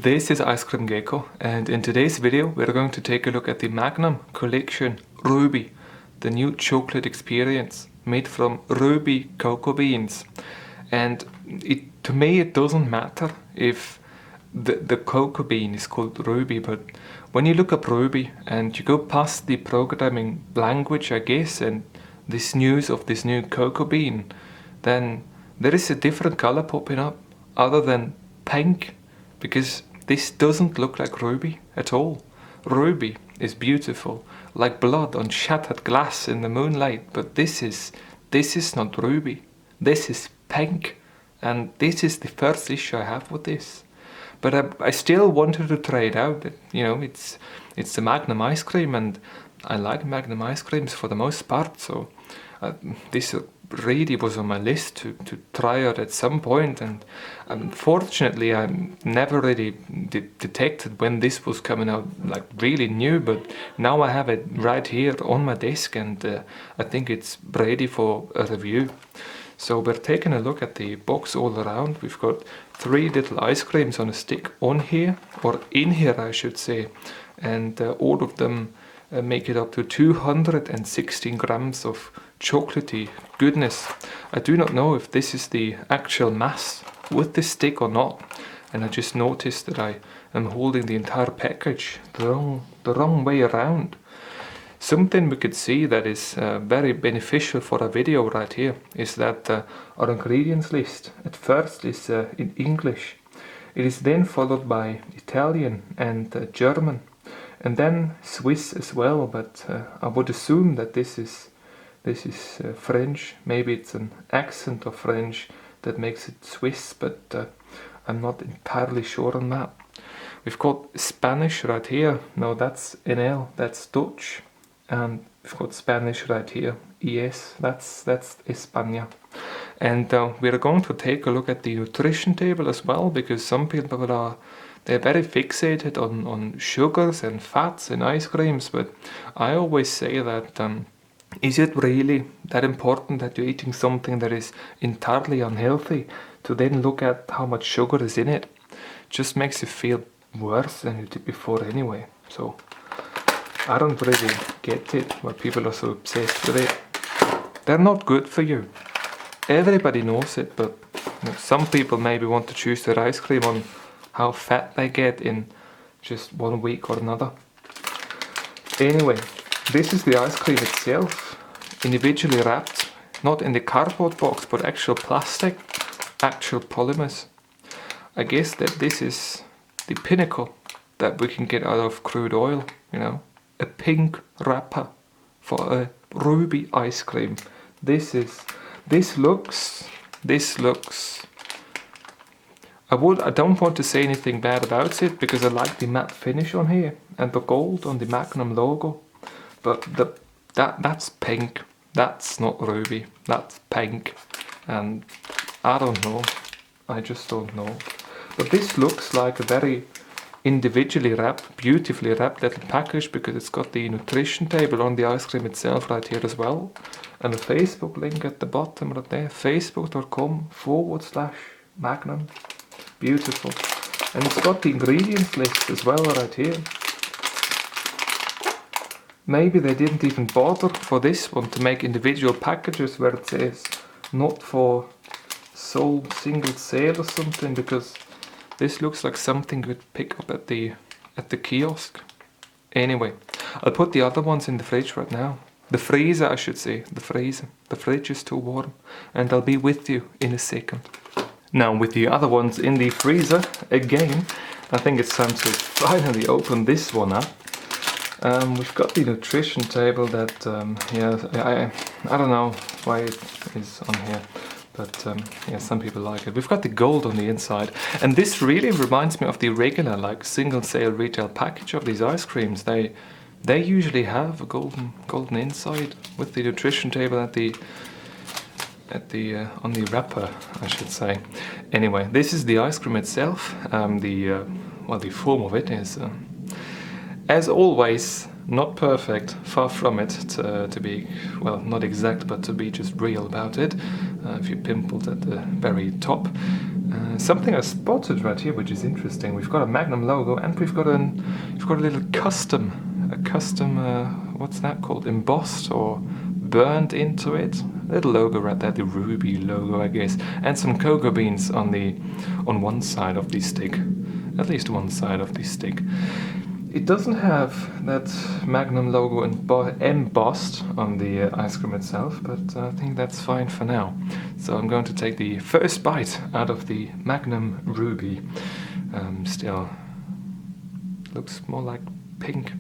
This is Ice Cream Gecko, and in today's video we're going to take a look at the Magnum Collection Ruby, the new chocolate experience made from ruby cocoa beans. And to me it doesn't matter if the cocoa bean is called ruby, but when you look up ruby and you go past the programming language, I guess, and this news of this new cocoa bean, then there is a different color popping up other than pink, because this doesn't look like ruby at all. Ruby is beautiful, like blood on shattered glass in the moonlight, but this is not ruby. This is pink, and this is the first issue I have with this. But I still wanted to try it out. You know, it's the Magnum ice cream, and I like Magnum ice creams for the most part, so this really was on my list to try out at some point. And unfortunately I never really detected when this was coming out like really new, but now I have it right here on my desk, and I think it's ready for a review. So we're taking a look at the box all around. We've got 3 little ice creams on a stick on here, or in here I should say, and all of them make it up to 216 grams of chocolatey goodness. I do not know if this is the actual mass with this stick or not, and I just noticed that I am holding the entire package the wrong way around. Something we could see that is very beneficial for a video right here is that our ingredients list at first is in English. It is then followed by Italian and German, and then Swiss as well, but I would assume that this is French. Maybe it's an accent of French that makes it Swiss, but I'm not entirely sure on that. We've got Spanish right here. No, that's NL, that's Dutch. And we've got Spanish right here, ES, that's España. And we're going to take a look at the nutrition table as well, because some people they're very fixated on sugars and fats in ice creams, but I always say that is it really that important that you're eating something that is entirely unhealthy to then look at how much sugar is in it? Just makes you feel worse than you did before anyway. So I don't really get it why people are so obsessed with it. They're not good for you. Everybody knows it, but some people maybe want to choose their ice cream on how fat they get in just 1 week or another. Anyway, this is the ice cream itself, individually wrapped, not in the cardboard box, but actual plastic, actual polymers. I guess that this is the pinnacle that we can get out of crude oil, you know. A pink wrapper for a ruby ice cream. This looks I don't want to say anything bad about it, because I like the matte finish on here and the gold on the Magnum logo, but that's pink. That's not ruby, that's pink, and I don't know, I just don't know. But this looks like a very individually wrapped, beautifully wrapped little package, because it's got the nutrition table on the ice cream itself right here as well, and a Facebook link at the bottom right there, facebook.com/Magnum. Beautiful. And it's got the ingredients list as well right here. Maybe they didn't even bother for this one to make individual packages where it says not for sole single sale or something, because this looks like something you'd pick up at the kiosk. Anyway, I'll put the other ones in the fridge right now. The freezer, I should say, the freezer. The fridge is too warm, and I'll be with you in a second. Now, with the other ones in the freezer, again, I think it's time to finally open this one up. We've got the nutrition table that, I don't know why it is on here, but yeah, some people like it. We've got the gold on the inside, and this really reminds me of the regular, like, single sale retail package of these ice creams. They usually have a golden inside with the nutrition table on the wrapper, I should say. Anyway, this is the ice cream itself. The form of it is, as always, not perfect, far from it, to be, well, not exact, but to be just real about it. A few pimples at the very top. Something I spotted right here, which is interesting. We've got a Magnum logo, and we've got a little custom, what's that called? Embossed or burned into it. Little logo right there, the Ruby logo, I guess, and some cocoa beans on one side of the stick, at least one side of the stick. It doesn't have that Magnum logo embossed on the ice cream itself, but I think that's fine for now. So I'm going to take the first bite out of the Magnum Ruby. Still looks more like pink.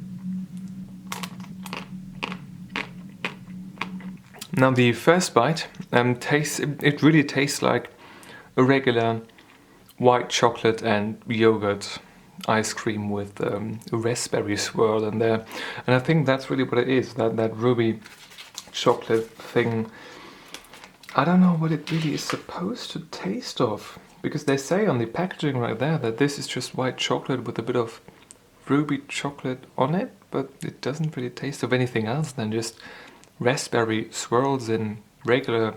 Now the first bite it really tastes like a regular white chocolate and yogurt ice cream with a raspberry swirl in there, and I think that's really what it is. That ruby chocolate thing. I don't know what it really is supposed to taste of, because they say on the packaging right there that this is just white chocolate with a bit of ruby chocolate on it, but it doesn't really taste of anything else than just raspberry swirls in regular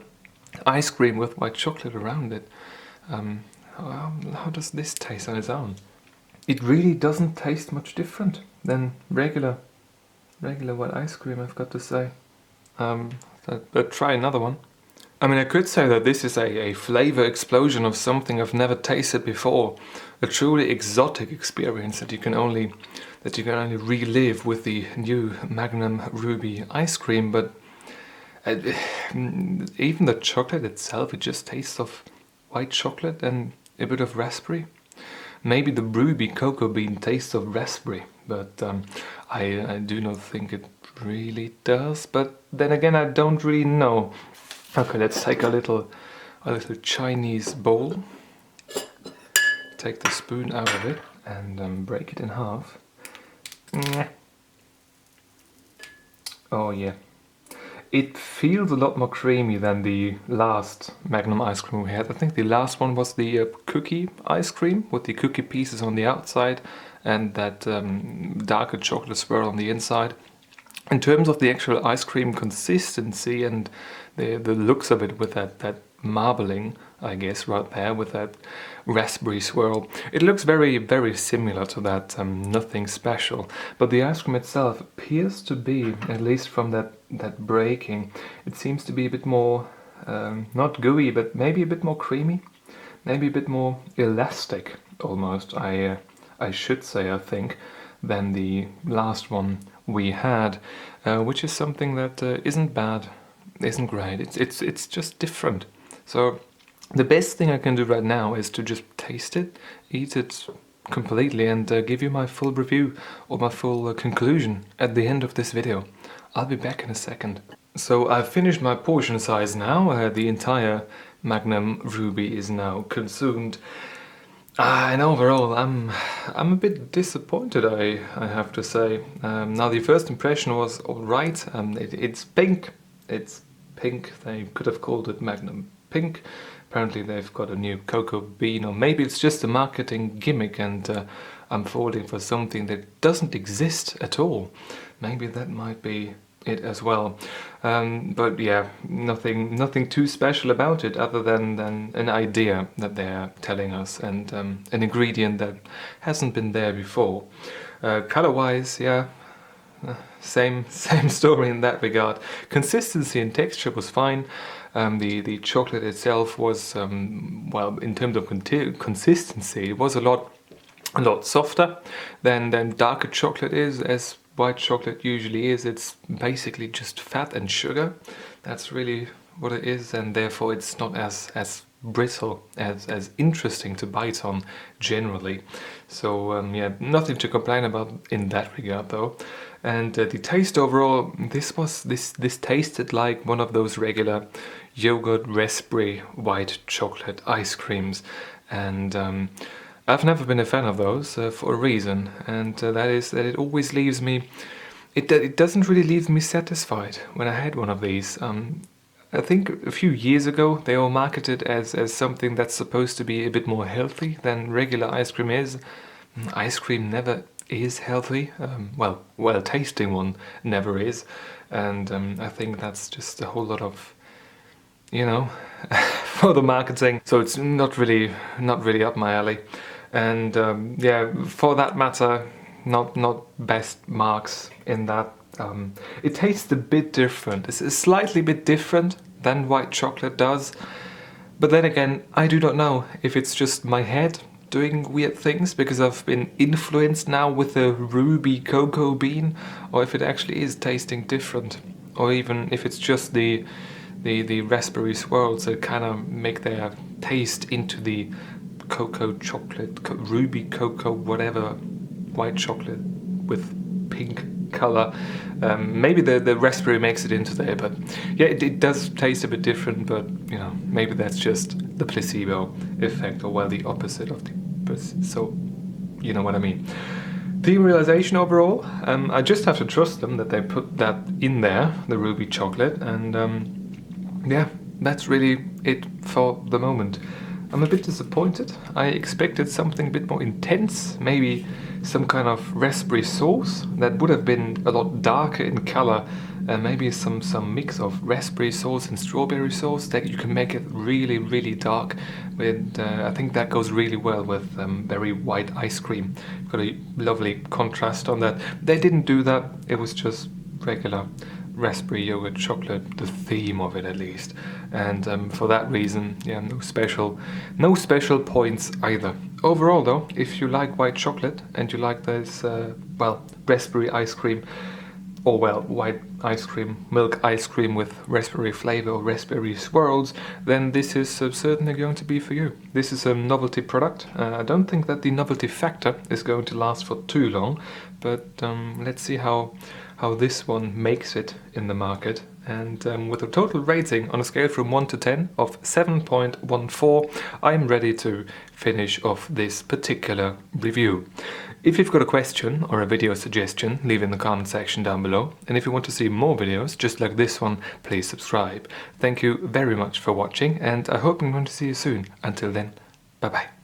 ice cream with white chocolate around it. How does this taste on its own? It really doesn't taste much different than regular white ice cream, I've got to say. But try another one. I mean, I could say that this is a flavor explosion of something I've never tasted before. A truly exotic experience that you can only relive with the new Magnum Ruby ice cream. But even the chocolate itself, it just tastes of white chocolate and a bit of raspberry. Maybe the ruby cocoa bean tastes of raspberry, but I do not think it really does. But then again, I don't really know. Okay, let's take a little Chinese bowl. Take the spoon out of it and break it in half. Oh yeah. It feels a lot more creamy than the last Magnum ice cream we had. I think the last one was the cookie ice cream with the cookie pieces on the outside and that darker chocolate swirl on the inside. In terms of the actual ice cream consistency and the looks of it with that marbling, I guess, right there with that raspberry swirl, it looks very, very similar to that, nothing special. But the ice cream itself appears to be, at least from that breaking, it seems to be a bit more, not gooey, but maybe a bit more creamy, maybe a bit more elastic, almost, I should say, I think, than the last one we had, which is something that isn't bad, isn't great, it's just different. So the best thing I can do right now is to just taste it, eat it completely, and give you my full review or my full conclusion at the end of this video. I'll be back in a second. So I've finished my portion size now. The entire Magnum Ruby is now consumed. And overall, I'm a bit disappointed, I have to say. Now the first impression was alright. It's pink. It's pink. They could have called it Magnum Pink. Apparently they've got a new cocoa bean, or maybe it's just a marketing gimmick and I'm falling for something that doesn't exist at all. Maybe that might be it as well. But yeah, nothing too special about it other than an idea that they're telling us and an ingredient that hasn't been there before. Color-wise, yeah, same story in that regard. Consistency and texture was fine. The chocolate itself was, well, in terms of consistency, it was a lot softer than darker chocolate is, as white chocolate usually is. It's basically just fat and sugar. That's really what it is, and therefore it's not as brittle, as interesting to bite on generally. So yeah, nothing to complain about in that regard though. And the taste overall, this tasted like one of those regular yogurt raspberry white chocolate ice creams, and I've never been a fan of those for a reason, and that is that it always leaves me, it doesn't really leave me satisfied when I had one of these. I think a few years ago they were marketed as something that's supposed to be a bit more healthy than regular ice cream is. Ice cream never is healthy, well tasting one never is, and I think that's just a whole lot of you know, for the marketing. So it's not really up my alley. And yeah, for that matter, not best marks in that. It tastes a bit different. It's a slightly bit different than white chocolate does. But then again, I do not know if it's just my head doing weird things because I've been influenced now with the ruby cocoa bean, or if it actually is tasting different, or even if it's just the raspberry swirls that kind of make their taste into the cocoa chocolate, ruby cocoa, whatever, white chocolate with pink color. Maybe the raspberry makes it into there, but yeah, it does taste a bit different, but you know, maybe that's just the placebo effect, or well, the opposite of the, so you know what I mean. The realization overall, I just have to trust them that they put that in there, the ruby chocolate, and yeah, that's really it for the moment. I'm a bit disappointed. I expected something a bit more intense, maybe some kind of raspberry sauce that would have been a lot darker in color, and maybe some mix of raspberry sauce and strawberry sauce that you can make it really dark. With I think that goes really well with very white ice cream. You've got a lovely contrast on that. They didn't do that. It was just regular raspberry yogurt chocolate, the theme of it at least, and for that reason, yeah, no special points either. Overall though, if you like white chocolate and you like this well, raspberry ice cream, or well, white ice cream, milk ice cream with raspberry flavor or raspberry swirls, then this is certainly going to be for you. This is a novelty product. I don't think that the novelty factor is going to last for too long, but let's see how this one makes it in the market. And with a total rating on a scale from 1 to 10 of 7.14, I'm ready to finish off this particular review. If you've got a question or a video suggestion, leave in the comment section down below. And if you want to see more videos just like this one, please subscribe. Thank you very much for watching, and I hope I'm going to see you soon. Until then, bye bye.